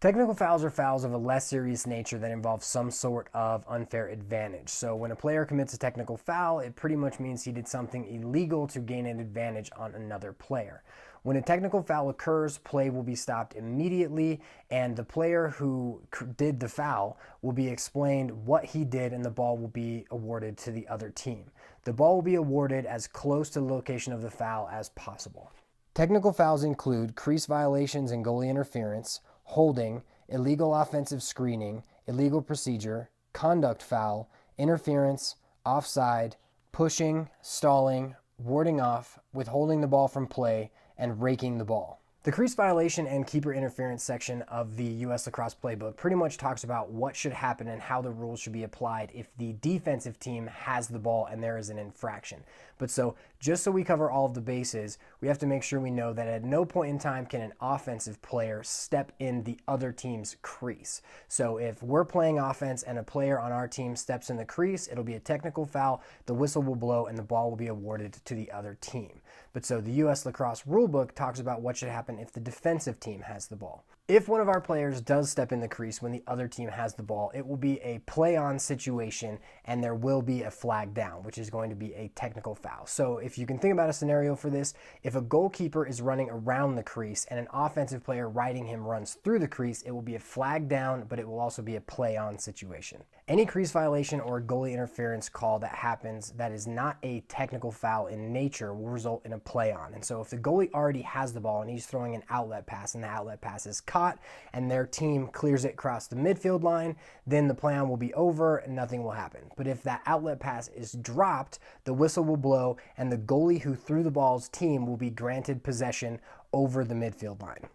Technical fouls are fouls of a less serious nature that involve some sort of unfair advantage. So when a player commits a technical foul, it pretty much means he did something illegal to gain an advantage on another player. When a technical foul occurs, play will be stopped immediately, and the player who did the foul will be explained what he did, and the ball will be awarded to the other team. The ball will be awarded as close to the location of the foul as possible. Technical fouls include crease violations and goalie interference, holding, illegal offensive screening, illegal procedure, conduct foul, interference, offside, pushing, stalling, warding off, withholding the ball from play, and raking the ball. The crease violation and keeper interference section of the U.S. Lacrosse playbook pretty much talks about what should happen and how the rules should be applied if the defensive team has the ball and there is an infraction. But just so we cover all of the bases, we have to make sure we know that at no point in time can an offensive player step in the other team's crease. So if we're playing offense and a player on our team steps in the crease, it'll be a technical foul, the whistle will blow, and the ball will be awarded to the other team. But so the U.S. Lacrosse rulebook talks about what should happen if the defensive team has the ball. If one of our players does step in the crease when the other team has the ball, it will be a play-on situation and there will be a flag down, which is going to be a technical foul. So if you can think about a scenario for this, if a goalkeeper is running around the crease and an offensive player riding him runs through the crease, it will be a flag down, but it will also be a play-on situation. Any crease violation or goalie interference call that happens that is not a technical foul in nature will result in a play-on. And so if the goalie already has the ball and he's throwing an outlet pass and the outlet pass is caught and their team clears it across the midfield line, then the play-on will be over and nothing will happen. But if that outlet pass is dropped, the whistle will blow and the goalie who threw the ball's team will be granted possession over the midfield line.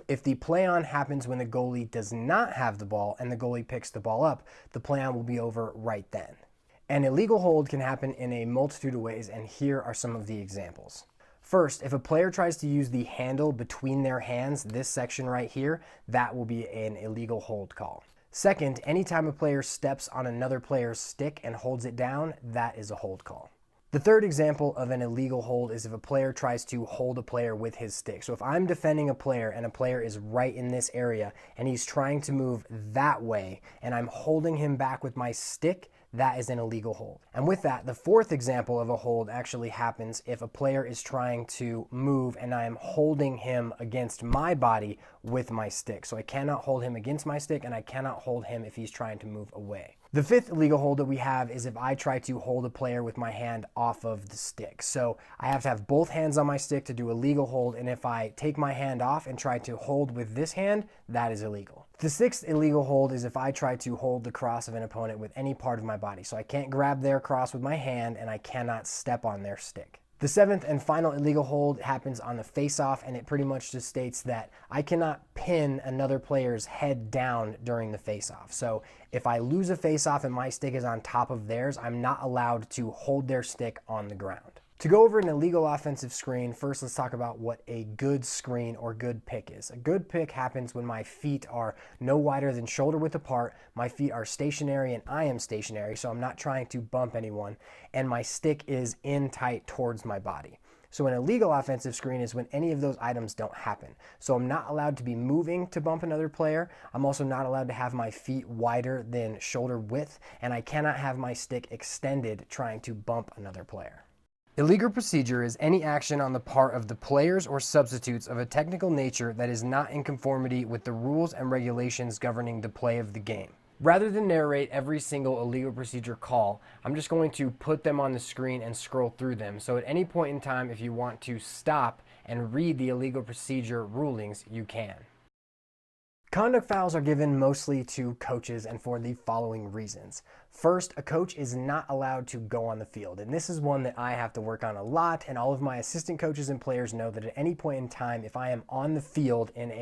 If the play-on happens when the goalie does not have the ball and the goalie picks the ball up, the play-on will be over right then. An illegal hold can happen in a multitude of ways, and here are some of the examples. First, if a player tries to use the handle between their hands, this section right here, that will be an illegal hold call. Second, anytime a player steps on another player's stick and holds it down, that is a hold call. The third example of an illegal hold is if a player tries to hold a player with his stick. So if I'm defending a player and a player is right in this area and he's trying to move that way and I'm holding him back with my stick, that is an illegal hold. And with that, the fourth example of a hold actually happens if a player is trying to move and I am holding him against my body with my stick. So I cannot hold him against my stick and I cannot hold him if he's trying to move away. The fifth illegal hold that we have is if I try to hold a player with my hand off of the stick. So I have to have both hands on my stick to do a legal hold, and if I take my hand off and try to hold with this hand, that is illegal. The sixth illegal hold is if I try to hold the cross of an opponent with any part of my body. So I can't grab their cross with my hand and I cannot step on their stick. The seventh and final illegal hold happens on the face-off, and it pretty much just states that I cannot pin another player's head down during the face-off. So if I lose a face-off and my stick is on top of theirs, I'm not allowed to hold their stick on the ground. To go over an illegal offensive screen, first let's talk about what a good screen or good pick is. A good pick happens when my feet are no wider than shoulder width apart, my feet are stationary and I am stationary, so I'm not trying to bump anyone, and my stick is in tight towards my body. So an illegal offensive screen is when any of those items don't happen. So I'm not allowed to be moving to bump another player. I'm also not allowed to have my feet wider than shoulder width, and I cannot have my stick extended trying to bump another player. Illegal procedure is any action on the part of the players or substitutes of a technical nature that is not in conformity with the rules and regulations governing the play of the game. Rather than narrate every single illegal procedure call, I'm just going to put them on the screen and scroll through them. So at any point in time, if you want to stop and read the illegal procedure rulings, you can. Conduct fouls are given mostly to coaches and for the following reasons. First, a coach is not allowed to go on the field, and this is one that I have to work on a lot, and all of my assistant coaches and players know that at any point in time, if I am on the field in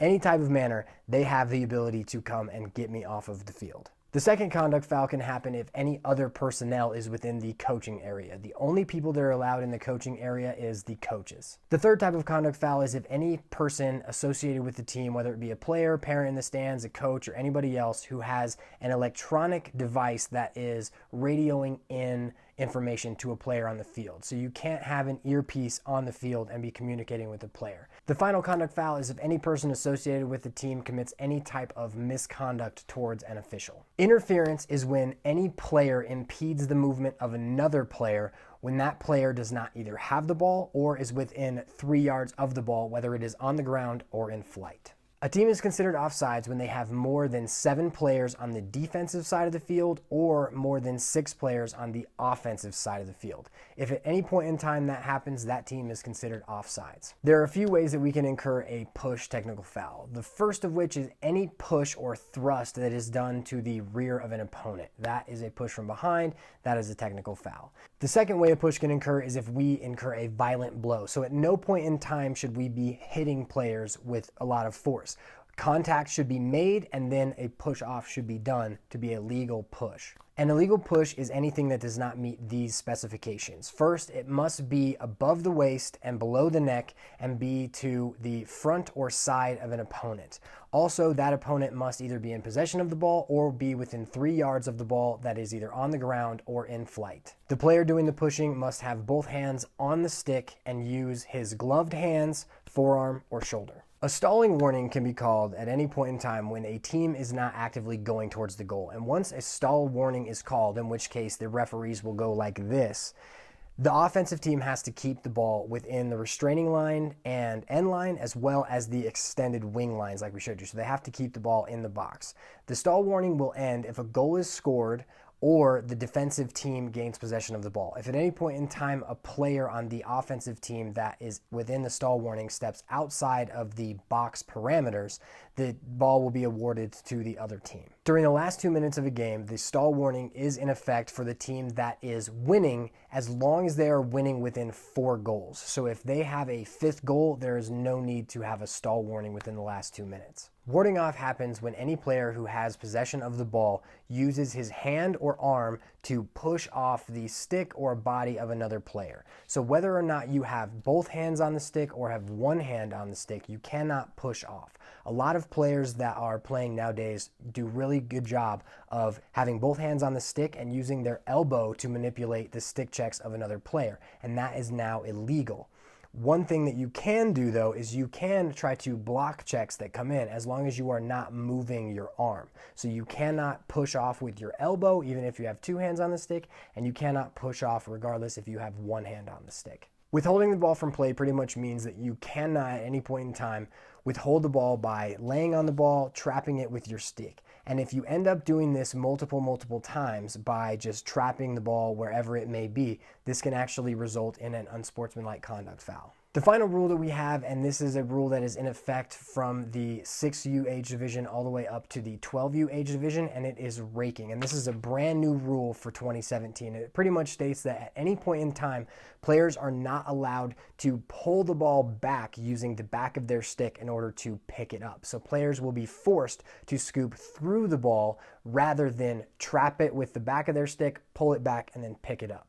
any type of manner, they have the ability to come and get me off of the field. The second conduct foul can happen if any other personnel is within the coaching area. The only people that are allowed in the coaching area is the coaches. The third type of conduct foul is if any person associated with the team, whether it be a player, parent in the stands, a coach, or anybody else who has an electronic device that is radioing in information to a player on the field. So you can't have an earpiece on the field and be communicating with the player. The final conduct foul is if any person associated with the team commits any type of misconduct towards an official. Interference is when any player impedes the movement of another player when that player does not either have the ball or is within 3 yards of the ball, whether it is on the ground or in flight. A team is considered offsides when they have more than 7 players on the defensive side of the field or more than 6 players on the offensive side of the field. If at any point in time that happens, that team is considered offsides. There are a few ways that we can incur a push technical foul. The first of which is any push or thrust that is done to the rear of an opponent. That is a push from behind. That is a technical foul. The second way a push can incur is if we incur a violent blow. So at no point in time should we be hitting players with a lot of force. Contact should be made and then a push off should be done to be a legal push. An illegal push is anything that does not meet these specifications. First, it must be above the waist and below the neck and be to the front or side of an opponent. Also, that opponent must either be in possession of the ball or be within 3 yards of the ball that is either on the ground or in flight. The player doing the pushing must have both hands on the stick and use his gloved hands, forearm, or shoulder. A stalling warning can be called at any point in time when a team is not actively going towards the goal. And once a stall warning is called, in which case the referees will go like this, the offensive team has to keep the ball within the restraining line and end line as well as the extended wing lines like we showed you. So they have to keep the ball in the box. The stall warning will end if a goal is scored or the defensive team gains possession of the ball. If at any point in time a player on the offensive team that is within the stall warning steps outside of the box parameters, the ball will be awarded to the other team. During the last 2 minutes of a game, the stall warning is in effect for the team that is winning as long as they are winning within 4 goals. So if they have a 5th goal, there is no need to have a stall warning within the last 2 minutes. Warding off happens when any player who has possession of the ball uses his hand or arm to push off the stick or body of another player. So whether or not you have both hands on the stick or have one hand on the stick, you cannot push off. A lot of players that are playing nowadays do really good job of having both hands on the stick and using their elbow to manipulate the stick checks of another player, and that is now illegal. One thing that you can do though is you can try to block checks that come in as long as you are not moving your arm. So you cannot push off with your elbow even if you have 2 hands on the stick, and you cannot push off regardless if you have 1 hand on the stick. Withholding the ball from play pretty much means that you cannot at any point in time withhold the ball by laying on the ball, trapping it with your stick. And if you end up doing this multiple times by just trapping the ball wherever it may be, this can actually result in an unsportsmanlike conduct foul. The final rule that we have, and this is a rule that is in effect from the 6U age division all the way up to the 12U age division, and it is raking. And this is a brand new rule for 2017. It pretty much states that at any point in time, players are not allowed to pull the ball back using the back of their stick in order to pick it up. So players will be forced to scoop through the ball rather than trap it with the back of their stick, pull it back, and then pick it up.